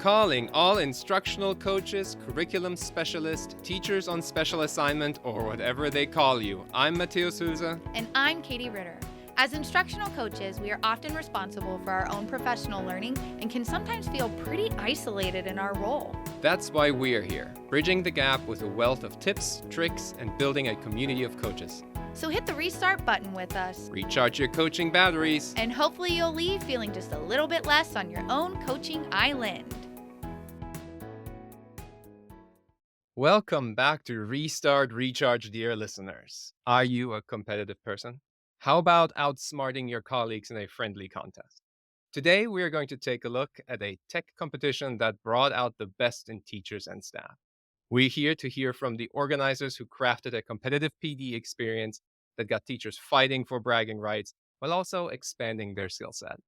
calling all instructional coaches, curriculum specialists, teachers on special assignment, or whatever they call you. I'm Matthaeus Huelse. And I'm Katie Ritter. As instructional coaches, we are often responsible for our own professional learning and can sometimes feel pretty isolated in our role. That's why we're here, bridging the gap with a wealth of tips, tricks, and building a community of coaches. So hit the restart button with us, Recharge your coaching batteries. and hopefully you'll leave feeling just a little bit less on your own coaching island. Welcome back to Restart Recharge, dear listeners. Are you a competitive person? How about outsmarting your colleagues in a friendly contest? Today, we are going to take a look at a tech competition that brought out the best in teachers and staff. We're here to hear from the organizers who crafted a competitive PD experience that got teachers fighting for bragging rights while also expanding their skill set.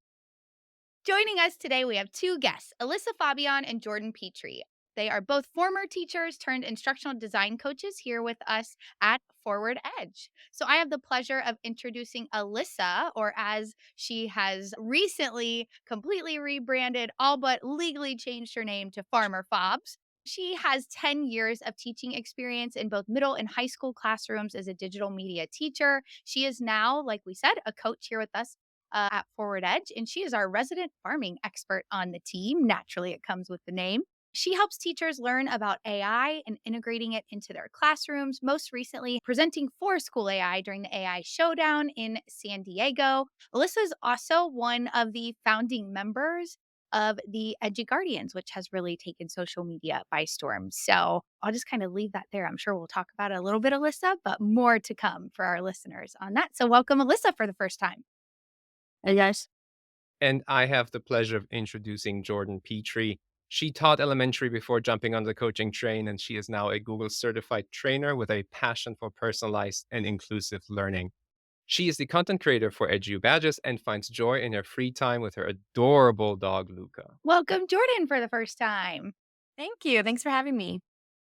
Joining us today, we have two guests, Alyssa Faubion and Jordan Petri. They are both former teachers turned instructional design coaches here with us at Forward Edge. So I have the pleasure of introducing Alyssa, or as she has recently completely rebranded, all but legally changed her name to Farmer Fobs. She has 10 years of teaching experience in both middle and high school classrooms as a digital media teacher. She is now, like we said, a coach here with us at Forward Edge, and she is our resident farming expert on the team. Naturally, it comes with the name. She helps teachers learn about AI and integrating it into their classrooms, most recently presenting for School AI during the AI Showdown in San Diego. Alyssa is also one of the founding members of the EduGuardians, which has really taken social media by storm. So I'll just kind of leave that there. I'm sure we'll talk about it a little bit, Alyssa, but more to come for our listeners on that. So welcome, Alyssa, for the first time. Hey guys. And I have the pleasure of introducing Jordan Petri. She taught elementary before jumping on the coaching train, and she is now a Google certified trainer with a passion for personalized and inclusive learning. She is the content creator for Edu Badges and finds joy in her free time with her adorable dog, Luca. Welcome, Jordan, for the first time. Thank you. Thanks for having me.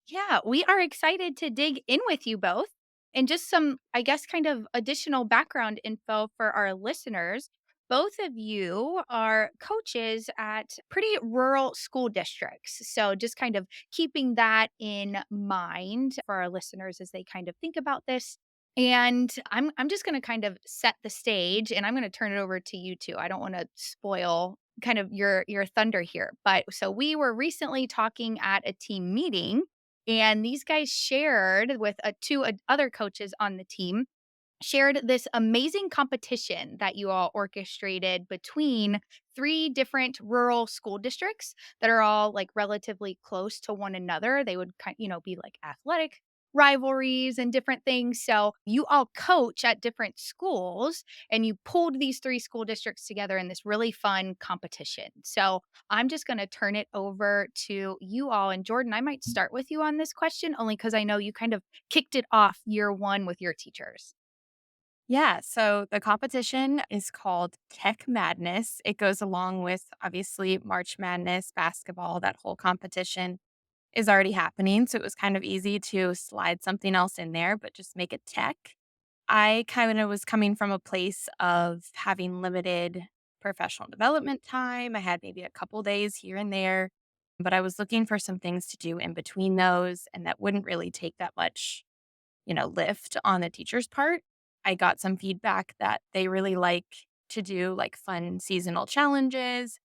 Yeah, we are excited to dig in with you both and just some, I guess, kind of additional background info for our listeners. Both of you are coaches at pretty rural school districts. So, just kind of keeping that in mind for our listeners as they kind of think about this. And I'm just going to kind of set the stage and I'm going to turn it over to you two. I don't want to spoil kind of your thunder here. But so we were recently talking at a team meeting and these guys shared with two other coaches on the team, shared this amazing competition that you all orchestrated between three different rural school districts that are all like relatively close to one another. They would be like athletic rivalries and different things. So you all coach at different schools and you pulled these three school districts together in this really fun competition. So I'm just going to turn it over to you all. And Jordan, I might start with you on this question only because I know you kind of kicked it off year one with your teachers. Yeah, so the competition is called Tech Madness. It goes along with obviously March Madness, basketball, that whole competition is already happening. So it was kind of easy to slide something else in there, but just make it tech. I kind of was coming from a place of having limited professional development time. I had maybe a couple days here and there, but I was looking for some things to do in between those, and that wouldn't really take that much lift on the teacher's part. I got some feedback that they really like to do like fun seasonal challenges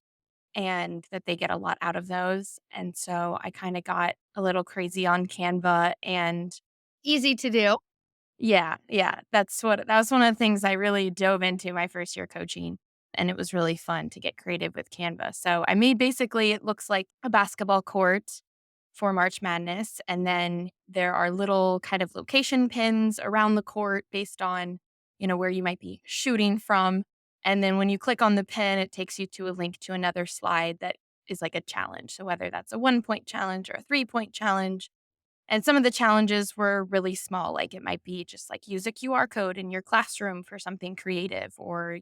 and that they get a lot out of those. And so I kind of got a little crazy on Canva and Easy to do. yeah, that was one of the things I really dove into my first year coaching. And it was really fun to get creative with Canva. So I made basically, it looks like a basketball court for March Madness. And then there are little kind of location pins around the court based on, where you might be shooting from. And then when you click on the pin, it takes you to a link to another slide that is like a challenge. So whether that's a 1 point challenge or a 3 point challenge. And some of the challenges were really small, like it might be just like use a QR code in your classroom for something creative, or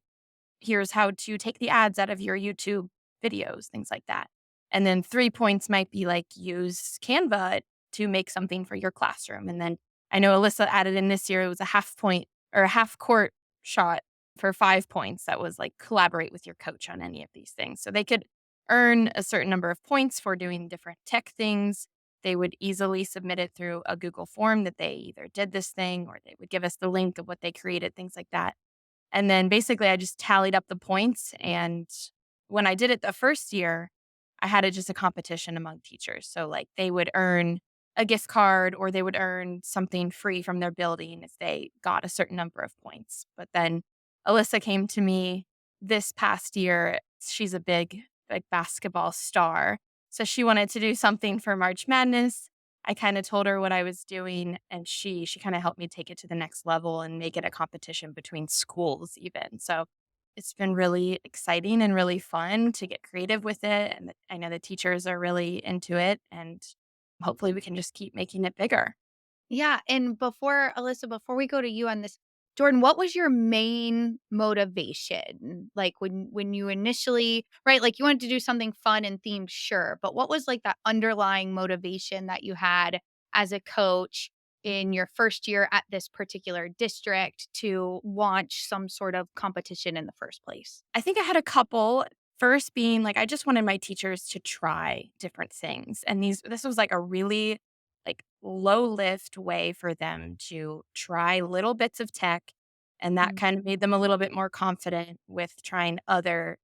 here's how to take the ads out of your YouTube videos, things like that. And then 3 points might be like use Canva to make something for your classroom. And then I know Alyssa added in this year, it was a half point or a half court shot for 5 points. That was like collaborate with your coach on any of these things. So they could earn a certain number of points for doing different tech things. They would easily submit it through a Google form that they either did this thing or they would give us the link of what they created, things like that. And then basically I just tallied up the points. And when I did it the first year, I had it just a competition among teachers. So like they would earn a gift card or they would earn something free from their building if they got a certain number of points. But then Alyssa came to me this past year. She's a big basketball star. So she wanted to do something for March Madness. I kind of told her what I was doing and she kind of helped me take it to the next level and make it a competition between schools even. So it's been really exciting and really fun to get creative with it and I know the teachers are really into it and hopefully we can just keep making it bigger. Yeah, and before Alyssa, before we go to you on this, Jordan, what was your main motivation? Like when you initially, right, like you wanted to do something fun and themed, sure, but what was like that underlying motivation that you had as a coach in your first year at this particular district to launch some sort of competition in the first place? I think I had a couple. First being like I just wanted my teachers to try different things. And this was like a really like low lift way for them to try little bits of tech. And that Mm. kind of made them a little bit more confident with trying other,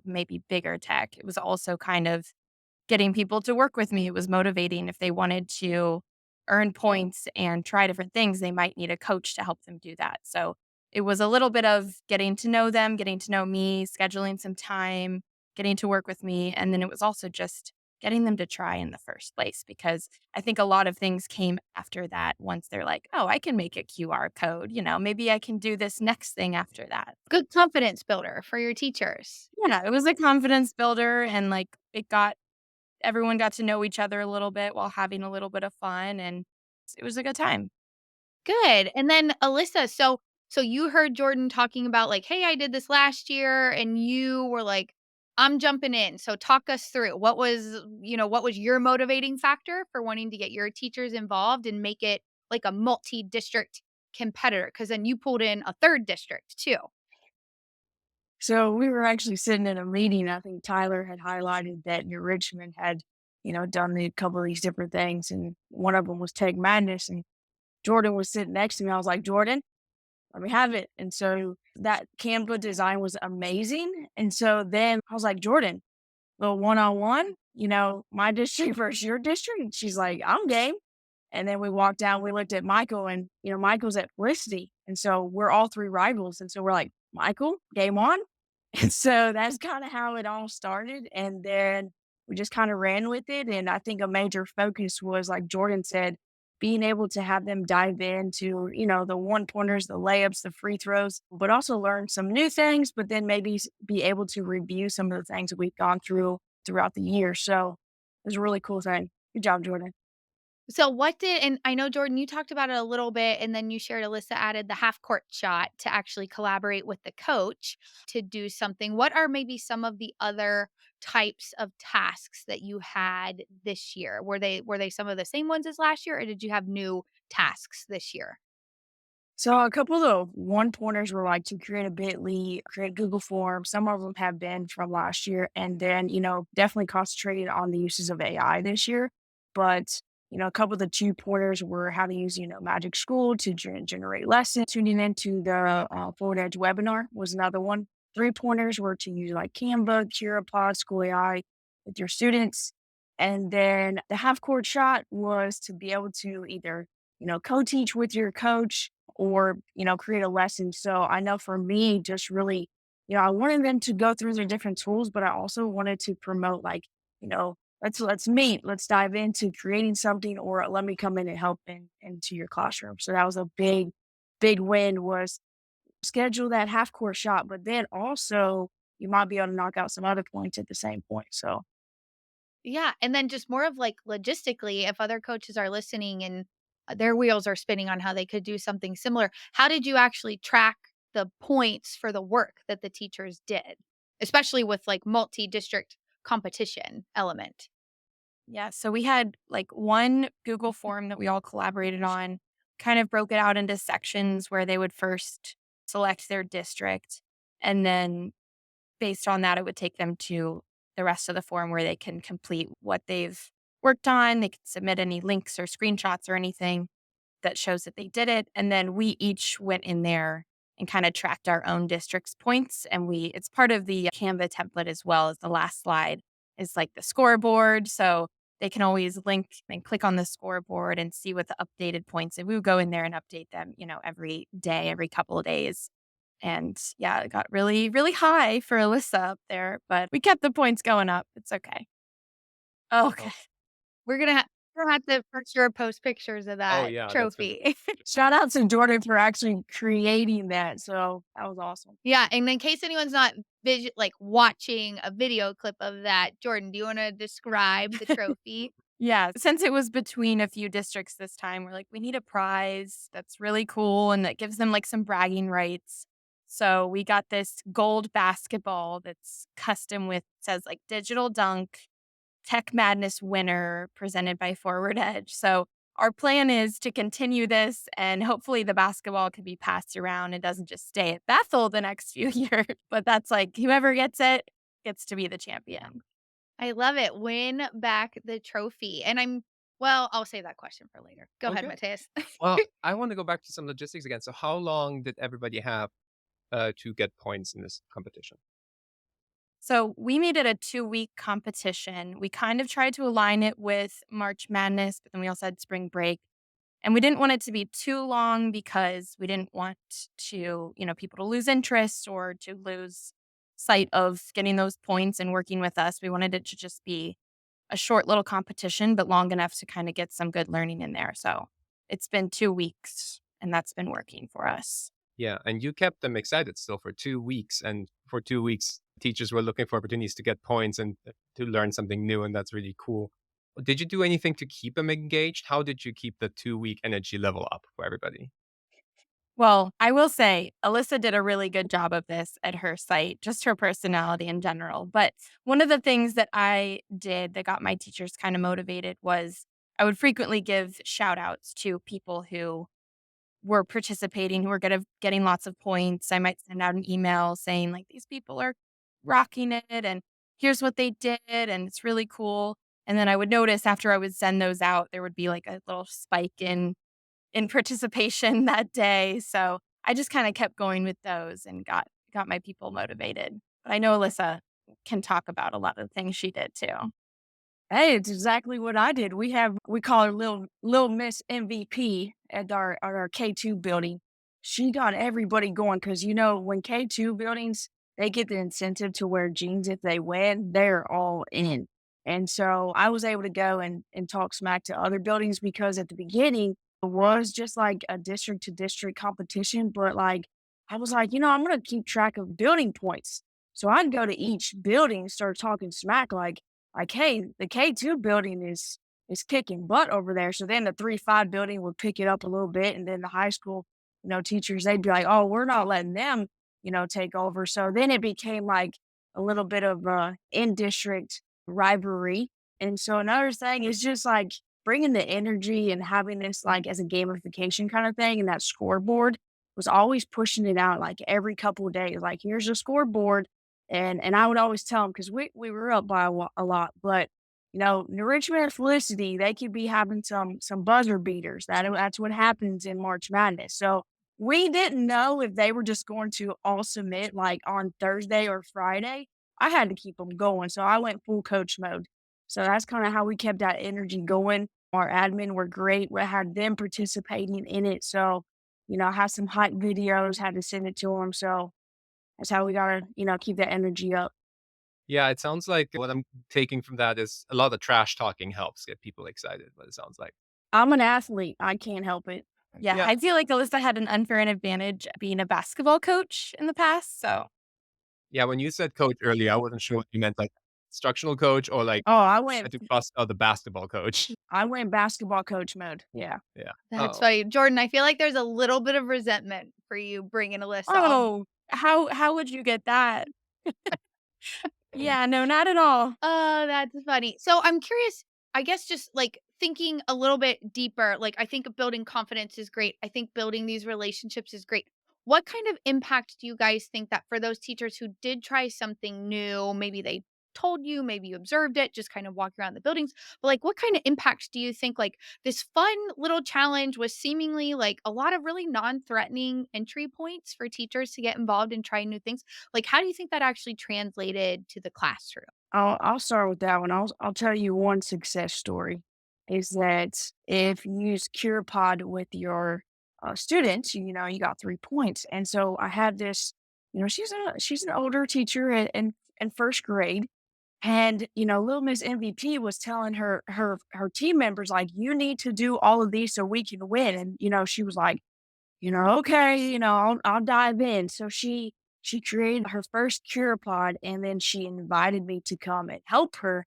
maybe bigger tech. It was also kind of getting people to work with me. It was motivating if they wanted to earn points and try different things, they might need a coach to help them do that. So it was a little bit of getting to know them, getting to know me, scheduling some time, getting to work with me. And then it was also just getting them to try in the first place because I think a lot of things came after that once they're like, oh, I can make a QR code. Maybe I can do this next thing after that. Good confidence builder for your teachers. Yeah, it was a confidence builder and like everyone got to know each other a little bit while having a little bit of fun, and it was a good time. Good. And then Alyssa, so you heard Jordan talking about like, "Hey, I did this last year," and you were like, "I'm jumping in." So talk us through what was your motivating factor for wanting to get your teachers involved and make it like a multi-district competitor? Because then you pulled in a third district too. So we were actually sitting in a meeting. I think Tyler had highlighted that New Richmond had, done a couple of these different things, and one of them was Tech Madness. And Jordan was sitting next to me. I was like, Jordan, let me have it. And so that Canva design was amazing. And so then I was like, Jordan, little one on one, my district versus your district. And she's like, I'm game. And then we walked down, we looked at Michael, and Michael's at Felicity. And so we're all three rivals. And so we're like, Michael, game on. And so that's kind of how it all started. And then we just kind of ran with it. And I think a major focus was, like Jordan said, being able to have them dive into, the one pointers, the layups, the free throws, but also learn some new things, but then maybe be able to review some of the things that we've gone through throughout the year. So it was a really cool thing. Good job, Jordan. So what did and I know Jordan, you talked about it a little bit and then you shared Alyssa added the half court shot to actually collaborate with the coach to do something. What are maybe some of the other types of tasks that you had this year? Were they some of the same ones as last year or did you have new tasks this year? So a couple of the one pointers were like to create a Bitly, create a Google form. Some of them have been from last year, and then definitely concentrated on the uses of AI this year. But a couple of the two pointers were how to use Magic School to generate lessons. Tuning into the Forward Edge webinar was another one. Three pointers were to use like Canva, CuraPod, School AI with your students, and then the half court shot was to be able to either co-teach with your coach or, create a lesson. So I know for me, just really, I wanted them to go through their different tools, but I also wanted to promote like, let's meet, let's dive into creating something, or let me come in and help into your classroom. So that was a big win was schedule that half court shot, but then also you might be able to knock out some other points at the same point. So Yeah, and then just more of like logistically, if other coaches are listening and their wheels are spinning on how they could do something similar, how did you actually track the points for the work that the teachers did, especially with like multi-district competition element? Yeah, so we had like one Google form that we all collaborated on, kind of broke it out into sections where they would first select their district. And then based on that, it would take them to the rest of the form where they can complete what they've worked on. They can submit any links or screenshots or anything that shows that they did it. And then we each went in there and kind of tracked our own district's points. And it's part of the Canva template as well as the last slide is like the scoreboard. So they can always link and click on the scoreboard and see what the updated points. And we would go in there and update them, every day, every couple of days. And yeah, it got really, really high for Alyssa up there, but we kept the points going up. It's okay. Okay. Oh, We're gonna have to for sure post pictures of oh that yeah, that's fantastic. trophy. Shout out to Jordan for actually creating that. So that was awesome. Yeah, and in case anyone's not watching a video clip of that, Jordan, do you wanna describe the trophy? Yeah, since it was between a few districts this time, we're like, we need a prize that's really cool and that gives them like some bragging rights. So we got this gold basketball that's custom with says like digital dunk, Tech Madness winner presented by Forward Edge. So our plan is to continue this and hopefully the basketball can be passed around. It doesn't just stay at Bethel the next few years, but that's like whoever gets it gets to be the champion. I love it. Win back the trophy, and I'll save that question for later. Go ahead, Okay. Matthaeus. Well, I want to go back to some logistics again. So how long did everybody have to get points in this competition? So we made it a 2-week competition. We kind of tried to align it with March Madness, but then we also had spring break. And we didn't want it to be too long because we didn't want to, people to lose interest or to lose sight of getting those points and working with us. We wanted it to just be a short little competition, but long enough to kind of get some good learning in there. So it's been 2 weeks and that's been working for us. Yeah, and you kept them excited still for 2 weeks, and for 2 weeks, teachers were looking for opportunities to get points and to learn something new, and that's really cool. Did you do anything to keep them engaged? How did you keep the 2-week energy level up for everybody? Well, I will say Alyssa did a really good job of this at her site, just her personality in general. But one of the things that I did that got my teachers kind of motivated was I would frequently give shout outs to people who were participating, who were getting lots of points. I might send out an email saying, like, these people are rocking it and here's what they did. And it's really cool. And then I would notice after I would send those out, there would be like a little spike in participation that day. So I just kind of kept going with those and got my people motivated. But I know Alyssa can talk about a lot of the things she did too. Hey, it's exactly what I did. We call her little Miss MVP at our K2 building. She got everybody going because when K2 buildings they get the incentive to wear jeans if they win, they're all in. And so I was able to go and talk smack to other buildings because at the beginning it was just like a district to district competition, but like I was like, I'm gonna keep track of building points. So I'd go to each building and start talking smack like, "Hey, the K2 building is kicking butt over there." So then the 3-5 building would pick it up a little bit, and then the high school, teachers, they'd be like, "Oh, we're not letting them, take over." So then it became like a little bit of a in-district rivalry. And so another thing is just like bringing the energy and having this like as a gamification kind of thing, and that scoreboard was always pushing it out like every couple of days. Like, here's a scoreboard and I would always tell them because we were up by a lot, but, New Richmond and Felicity, they could be having some buzzer beaters. That's what happens in March Madness. So, we didn't know if they were just going to all submit, like, on Thursday or Friday. I had to keep them going, so I went full coach mode. So, that's kinda how we kept that energy going. Our admin were great. We had them participating in it, so, I had some hype videos, had to send it to them. So that's how we gotta, keep that energy up. Yeah, it sounds like what I'm taking from that is a lot of trash talking helps get people excited, what it sounds like. I'm an athlete. I can't help it. Yeah, Yeah. I feel like Alyssa had an unfair advantage being a basketball coach in the past. So Yeah, when you said coach earlier, I wasn't sure what you meant, like instructional coach or like Oh, had to bust out the basketball coach. I went basketball coach mode. Yeah. Yeah. That's Oh, funny. Jordan, I feel like there's a little bit of resentment for you bringing Alyssa on. oh, how would you get that? Yeah, no, not at all. Oh, that's funny. So I'm curious, I guess just thinking a little bit deeper, I think building confidence is great. I think building these relationships is great. What kind of impact do you guys think that for those teachers who did try something new, maybe they told you, maybe you observed it, just kind of walking around the buildings. But like, what kind of impact do you think like this fun little challenge was seemingly like a lot of really non-threatening entry points for teachers to get involved and try new things? Like, how do you think that actually translated to the classroom? I'll start with that one. I'll tell you one success story is that if you use CurePod with your students, you got 3 points. And so I had this, she's an older teacher in first grade, and little Miss MVP was telling her team members like, you need to do all of these so we can win. And she was like, okay, I'll dive in. So she created her first CurePod, and then she invited me to come and help her.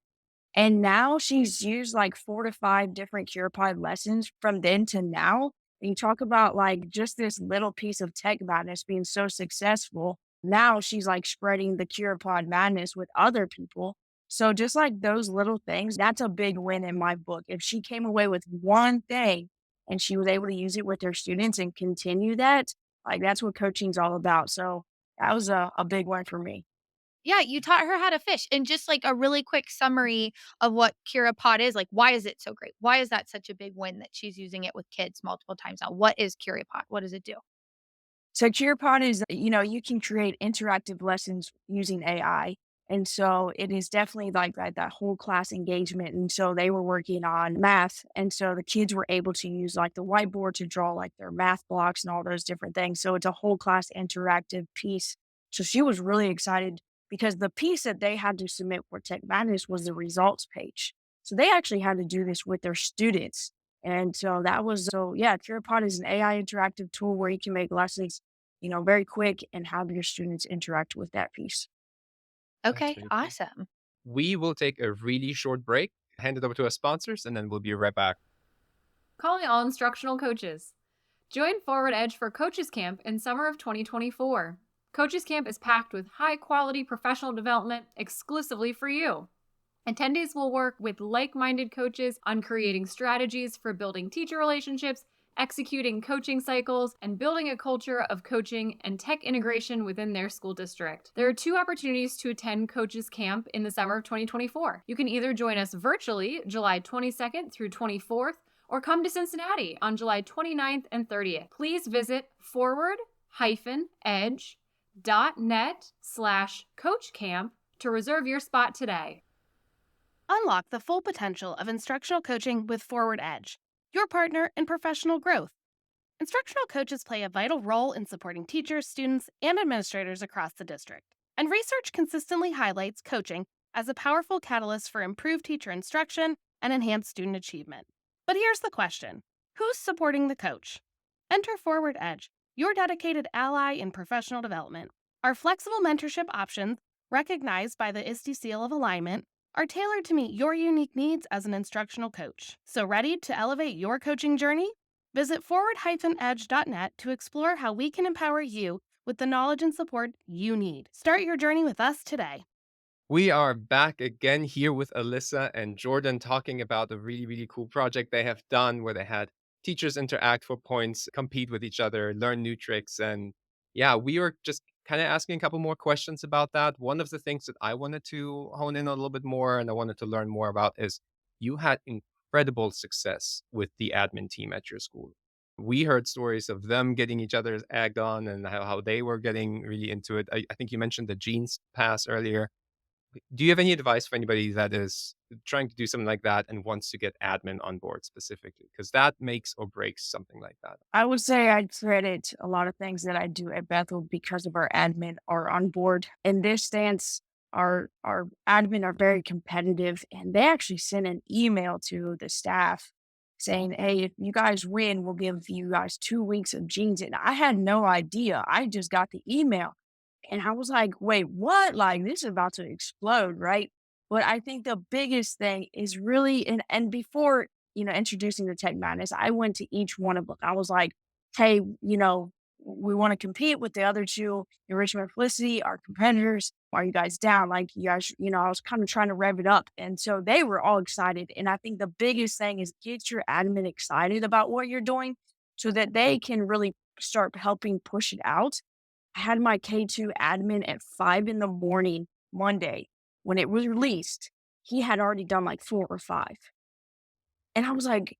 And now she's used like 4 to 5 different CurePod lessons from then to now. And you talk about like just this little piece of tech madness being so successful. Now she's like spreading the CurePod madness with other people. So just like those little things, that's a big win in my book. If she came away with one thing and she was able to use it with her students and continue that, like that's what coaching's all about. So that was a big one for me. Yeah, you taught her how to fish. And just like a really quick summary of what CuraPod is, like why is it so great? Why is that such a big win that she's using it with kids multiple times now? What is CuraPod? What does it do? So CurePod is, you can create interactive lessons using AI. And so it is definitely like that whole class engagement. And so they were working on math. And so the kids were able to use like the whiteboard to draw like their math blocks and all those different things. So it's a whole class interactive piece. So she was really excited because the piece that they had to submit for Tech Madness was the results page. So they actually had to do this with their students. And so yeah, CurePod is an AI interactive tool where you can make lessons very quick and have your students interact with that piece. That's Okay, really cool. awesome. We will take a really short break, hand it over to our sponsors, and then we'll be right back. Calling all instructional coaches. Join Forward Edge for Coaches Camp in summer of 2024. Coaches Camp is packed with high quality professional development exclusively for you. Attendees will work with like minded coaches on creating strategies for building teacher relationships, executing coaching cycles, and building a culture of coaching and tech integration within their school district. There are 2 opportunities to attend Coaches Camp in the summer of 2024. You can either join us virtually July 22nd through 24th, or come to Cincinnati on July 29th and 30th. Please visit forward-edge.net/coachcamp to reserve your spot today. Unlock the full potential of instructional coaching with Forward Edge, your partner in professional growth. Instructional coaches play a vital role in supporting teachers, students, and administrators across the district. And research consistently highlights coaching as a powerful catalyst for improved teacher instruction and enhanced student achievement. But here's the question: who's supporting the coach? Enter Forward Edge, your dedicated ally in professional development. Our flexible mentorship options, recognized by the ISTE Seal of Alignment, are tailored to meet your unique needs as an instructional coach. So ready to elevate your coaching journey? Visit forward-edge.net to explore how we can empower you with the knowledge and support you need. Start your journey with us today. We are back again here with Alyssa and Jordan talking about a really, really cool project they have done where they had teachers interact for points, compete with each other, learn new tricks. And yeah, we were just kind of asking a couple more questions about that. One of the things that I wanted to hone in a little bit more and I wanted to learn more about is you had incredible success with the admin team at your school. We heard stories of them getting each other's egged on and how they were getting really into it. I think you mentioned the jeans pass earlier. Do you have any advice for anybody that is trying to do something like that and wants to get admin on board specifically? Because that makes or breaks something like that. I would say I'd credit a lot of things that I do at Bethel because of our admin are on board. In this stance, our admin are very competitive, and they actually sent an email to the staff saying, "Hey, if you guys win, we'll give you guys 2 weeks of jeans." And I had no idea. I just got the email. And I was like, wait, what? Like, this is about to explode, right? But I think the biggest thing is really, and before, introducing the Tech Madness, I went to each one of them. I was like, hey, we want to compete with the other two, Enrichment Felicity, our competitors. Are you guys down? Like, you guys, I was kind of trying to rev it up. And so they were all excited. And I think the biggest thing is get your admin excited about what you're doing so that they can really start helping push it out. I had my K2 admin at 5 in the morning Monday when it was released, he had already done like 4 or 5. And I was like,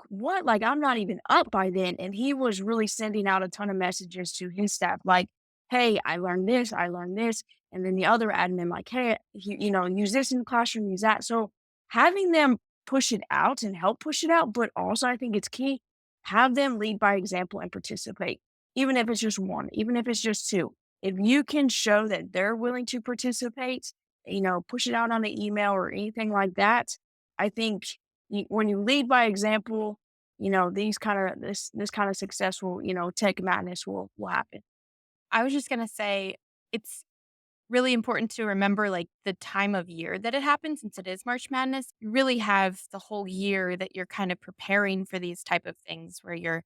"What?" Like, I'm not even up by then, and he was really sending out a ton of messages to his staff, like, "Hey, I learned this," and then the other admin like, "Hey, use this in the classroom, use that." So, having them push it out and help push it out, but also I think it's key, have them lead by example and participate, even if it's just 1, even if it's just 2. If you can show that they're willing to participate, push it out on the email or anything like that, I think when you lead by example, this kind of successful, tech madness will happen. I was just going to say it's really important to remember like the time of year that it happens since it is March Madness. You really have the whole year that you're kind of preparing for these type of things where you're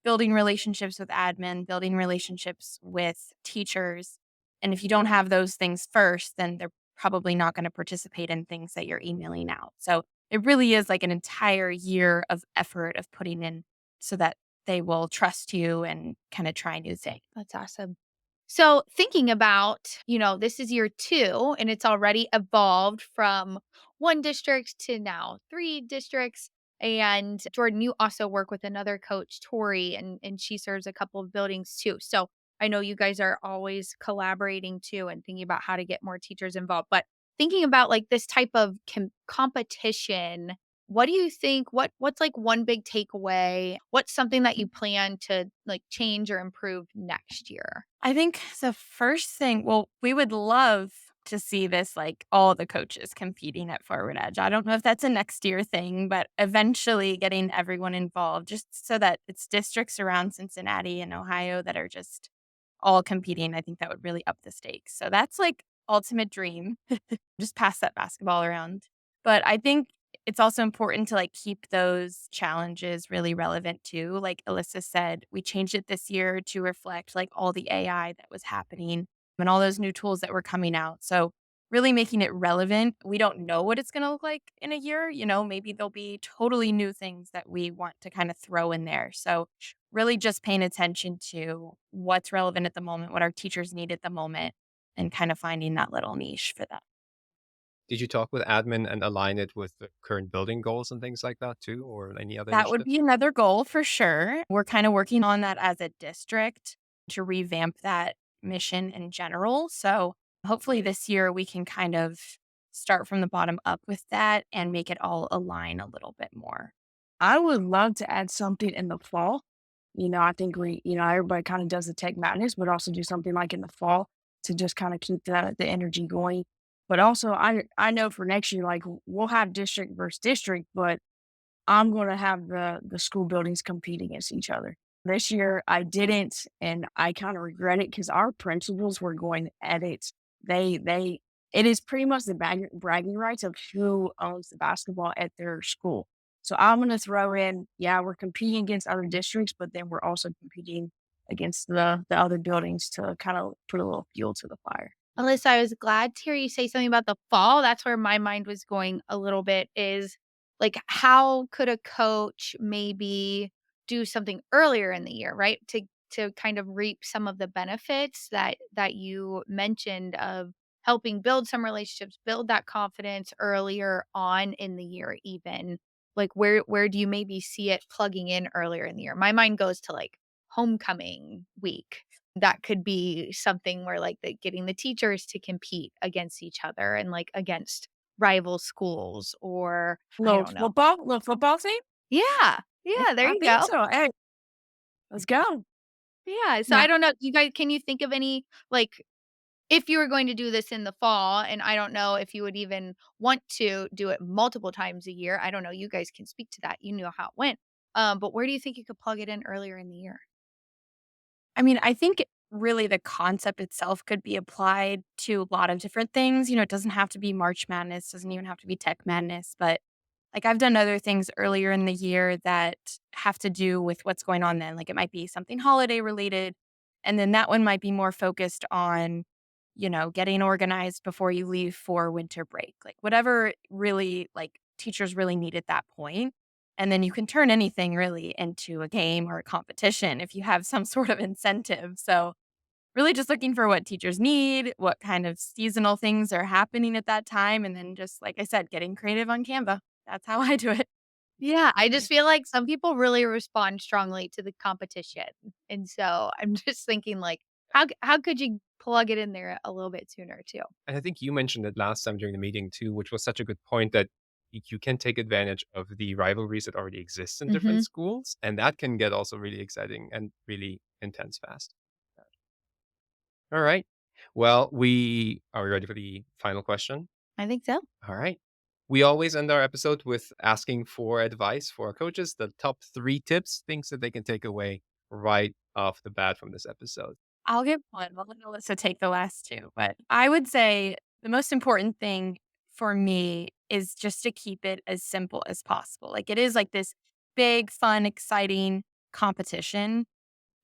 building relationships with admin, building relationships with teachers. And if you don't have those things first, then they're probably not going to participate in things that you're emailing out. So it really is like an entire year of effort of putting in so that they will trust you and kind of try new things. That's awesome. So, thinking about, this is year 2 and it's already evolved from 1 district to now 3 districts. And Jordan, you also work with another coach, Tori, and she serves a couple of buildings too. So, I know you guys are always collaborating too and thinking about how to get more teachers involved. But thinking about like this type of competition, what do you think what's like one big takeaway? What's something that you plan to like change or improve next year? I think the first thing, well, we would love to see this like all the coaches competing at Forward Edge. I don't know if that's a next year thing, but eventually getting everyone involved just so that it's districts around Cincinnati and Ohio that are just all competing. I think that would really up the stakes. So that's like ultimate dream. Just pass that basketball around. But I think it's also important to like keep those challenges really relevant too. Like Alyssa said, we changed it this year to reflect like all the AI that was happening and all those new tools that were coming out. So really making it relevant. We don't know what it's going to look like in a year. Maybe there'll be totally new things that we want to kind of throw in there. So really just paying attention to what's relevant at the moment, what our teachers need at the moment, and kind of finding that little niche for them. Did you talk with admin and align it with the current building goals and things like that too, or any other That would initiatives? be another goal for sure. We're kind of working on that as a district to revamp that mission in general. So hopefully this year we can kind of start from the bottom up with that and make it all align a little bit more. I would love to add something in the fall. I think everybody kind of does the tech madness, but also do something like in the fall to just kind of keep the energy going. But also, I know for next year, like we'll have district versus district, but I'm gonna have the school buildings compete against each other. This year I didn't, and I kind of regret it because our principals were going at it. They it is pretty much the bragging rights of who owns the basketball at their school. So I'm gonna throw in, yeah, we're competing against other districts, but then we're also competing against the other buildings to kind of put a little fuel to the fire. Alyssa, I was glad to hear you say something about the fall. That's where my mind was going a little bit is like, how could a coach maybe do something earlier in the year, right? To kind of reap some of the benefits that you mentioned of helping build some relationships, build that confidence earlier on in the year even. Like where do you maybe see it plugging in earlier in the year? My mind goes to like homecoming week. That could be something where, like, getting the teachers to compete against each other and, like, against rival schools or I don't know. Little football team. Yeah. Yeah, Yeah, there I you think go. so. Hey, let's go. Yeah, so Yeah. I don't know, you guys can you think of any, like, if you were going to do this in the fall, and I don't know if you would even want to do it multiple times a year, I don't know, you guys can speak to that, you know how it went. But where do you think you could plug it in earlier in the year? I mean, I think really the concept itself could be applied to a lot of different things. It doesn't have to be March Madness, doesn't even have to be Tech Madness, but like I've done other things earlier in the year that have to do with what's going on then. Like it might be something holiday related. And then that one might be more focused on, getting organized before you leave for winter break. Like whatever really like teachers really need at that point. And then you can turn anything really into a game or a competition if you have some sort of incentive. So really just looking for what teachers need, what kind of seasonal things are happening at that time, and then just, like I said, getting creative on Canva. That's how I do it. Yeah, I just feel like some people really respond strongly to the competition, and so I'm just thinking, like, how could you plug it in there a little bit sooner too? And I think you mentioned it last time during the meeting too, which was such a good point that you can take advantage of the rivalries that already exist in different Mhm. schools, and that can get also really exciting and really intense fast. All right. Well, we are we ready for the final question? I think so. All right. We always end our episode with asking for advice for our coaches, the top 3 tips, things that they can take away right off the bat from this episode. I'll give one. I'll let Alyssa take the last two. But I would say the most important thing for me is just to keep it as simple as possible. Like it is like this big, fun, exciting competition.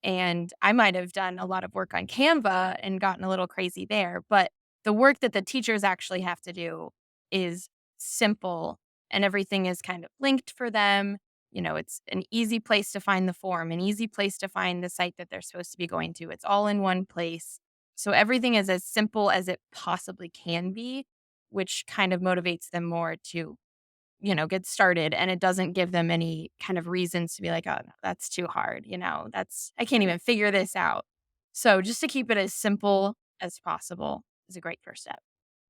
And I might have done a lot of work on Canva and gotten a little crazy there. But the work that the teachers actually have to do is simple and everything is kind of linked for them. It's an easy place to find the form, an easy place to find the site that they're supposed to be going to. It's all in one place. So everything is as simple as it possibly can be, which kind of motivates them more to get started, and it doesn't give them any kind of reasons to be like, "Oh, no, that's too hard," I can't even figure this out. So just to keep it as simple as possible is a great first step.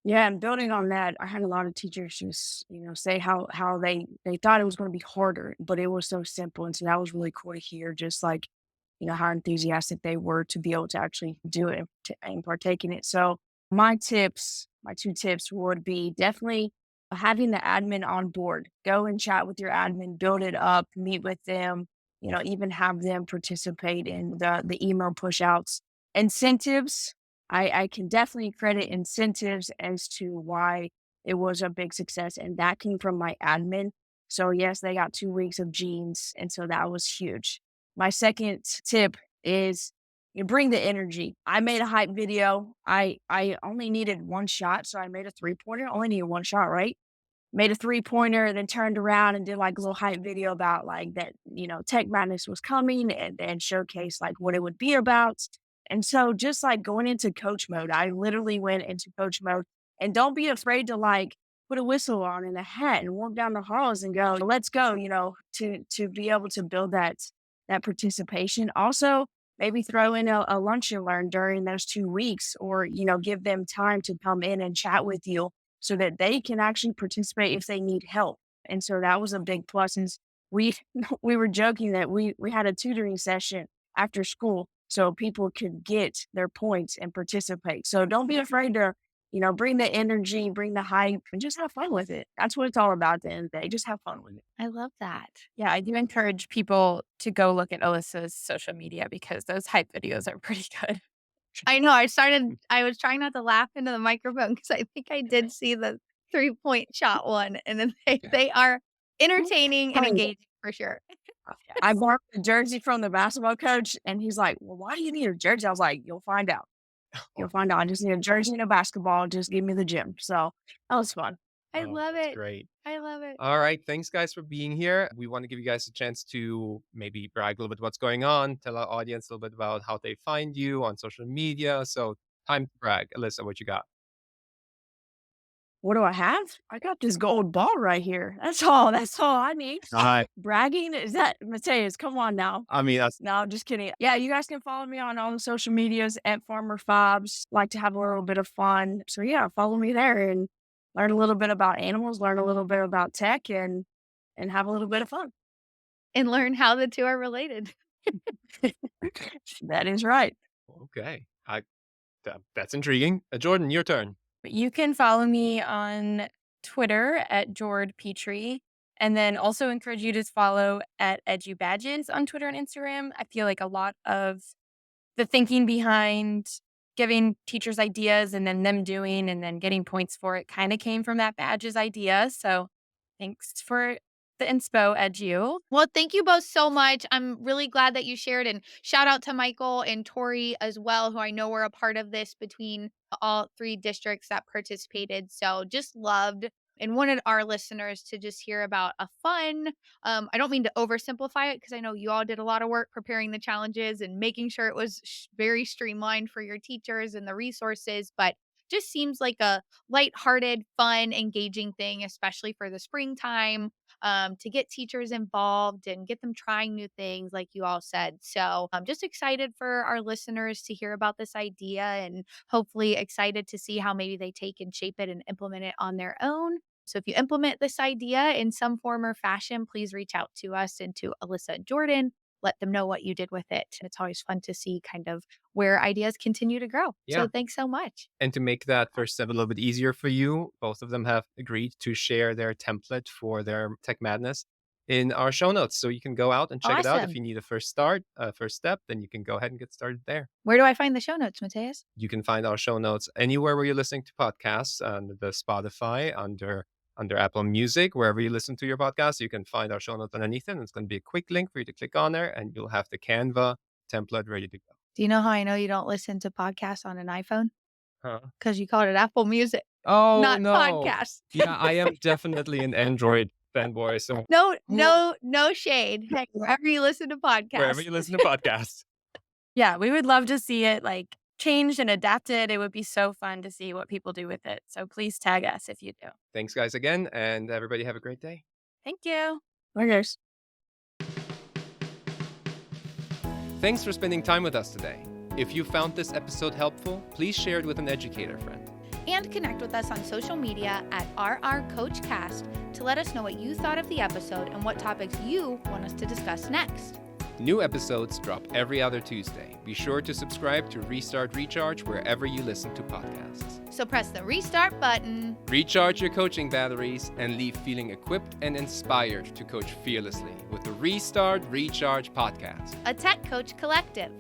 Yeah, and building on that, I had a lot of teachers just, say how they thought it was going to be harder, but it was so simple, and so that was really cool to hear. Just like, how enthusiastic they were to be able to actually do it and partake in it. So my 2 tips would be definitely having the admin on board. Go and chat with your admin, build it up, meet with them. Even have them participate in the email push outs. Incentives, I can definitely credit incentives as to why it was a big success, and that came from my admin. So yes, they got 2 weeks of jeans, and so that was huge. My second tip is you bring the energy. I made a hype video. I only needed one shot, so I made a 3-pointer. Only needed one shot, right? Made a 3-pointer, then turned around and did like a little hype video about like that, Tech Madness was coming and showcase like what it would be about. And so just like going into coach mode, I literally went into coach mode, and don't be afraid to like put a whistle on and a hat and walk down the halls and go, let's go, to be able to build that participation. Also, maybe throw in a lunch and learn during those 2 weeks, or, give them time to come in and chat with you so that they can actually participate if they need help. And so that was a big plus. Is we we were joking that we had a tutoring session after school so people could get their points and participate. So don't be afraid to, bring the energy, bring the hype, and just have fun with it. That's what it's all about at the end of the day. Just have fun with it. I love that. Yeah, I do encourage people to go look at Alyssa's social media because those hype videos are pretty good. I know, I was trying not to laugh into the microphone because I think I did see the three-point shot one, and then they are entertaining and Fun. engaging for sure. I Yes. borrowed a jersey from the basketball coach, and he's like, "Well, why do you need a jersey?" I was like, "You'll find out. You'll find out. I just need a jersey and a basketball. Just give me the gym." So that was fun. I Oh, love that's it. great. I love it. All right. Thanks, guys, for being here. We want to give you guys a chance to maybe brag a little bit what's going on, tell our audience a little bit about how they find you on social media. So, time to brag. Alyssa, what you got? What do I have? I got this gold ball right here. That's all. That's all I need. Hi. Bragging? Is that Matthaeus? Come on now. I mean, that's No, just kidding. Yeah, you guys can follow me on all the social medias at Farmer Fobs. Like to have a little bit of fun. So yeah, follow me there and learn a little bit about animals, learn a little bit about tech, and have a little bit of fun. And learn how the 2 are related. That is right. okay. That's intriguing. Jordan, your turn. But you can follow me on Twitter at Jord Petri. And then also encourage you to follow at EduBadges on Twitter and Instagram. I feel like a lot of the thinking behind giving teachers ideas and then them doing and then getting points for it kind of came from that badges idea. So thanks for the inspo, Edu. Well, thank you both so much. I'm really glad that you shared, and shout out to Michael and Tori as well, who I know were a part of this between all 3 districts that participated. So just loved and wanted our listeners to just hear about a fun, I don't mean to oversimplify it because I know you all did a lot of work preparing the challenges and making sure it was very streamlined for your teachers and the resources, but just seems like a lighthearted, fun, engaging thing, especially for the springtime, to get teachers involved and get them trying new things, like you all said. So I'm just excited for our listeners to hear about this idea and hopefully excited to see how maybe they take and shape it and implement it on their own. So if you implement this idea in some form or fashion, please reach out to us and to Alyssa and Jordan. Let them know what you did with it. It's always fun to see kind of where ideas continue to grow. Yeah. So thanks so much. And to make that first step a little bit easier for you, both of them have agreed to share their template for their Tech Madness in our show notes. So you can go out and check it out. If Awesome. you need a first step, then you can go ahead and get started there. Where do I find the show notes, Matthaeus? You can find our show notes anywhere where you're listening to podcasts, under the Spotify, under Apple Music, wherever you listen to your podcast. You can find our show notes underneath it. And it's going to be a quick link for you to click on there, and you'll have the Canva template ready to go. Do you know how I know you don't listen to podcasts on an iPhone? Huh? Because you called it Apple Music, Oh, not no. podcasts. Yeah, I am definitely an Android fanboy. So No shade. Heck, wherever you listen to podcasts. wherever you listen to podcasts. Yeah, we would love to see it like changed and adapted. It would be so fun to see what people do with it. So please tag us if you do. Thanks, guys, again. And everybody have a great day. Thank you. Bye, guys. Thanks for spending time with us today. If you found this episode helpful, please share it with an educator friend. And connect with us on social media at RRCoachCast to let us know what you thought of the episode and what topics you want us to discuss next. New episodes drop every other Tuesday. Be sure to subscribe to Restart Recharge wherever you listen to podcasts. So press the restart button. Recharge your coaching batteries and leave feeling equipped and inspired to coach fearlessly with the Restart Recharge podcast. A Tech Coach Collective.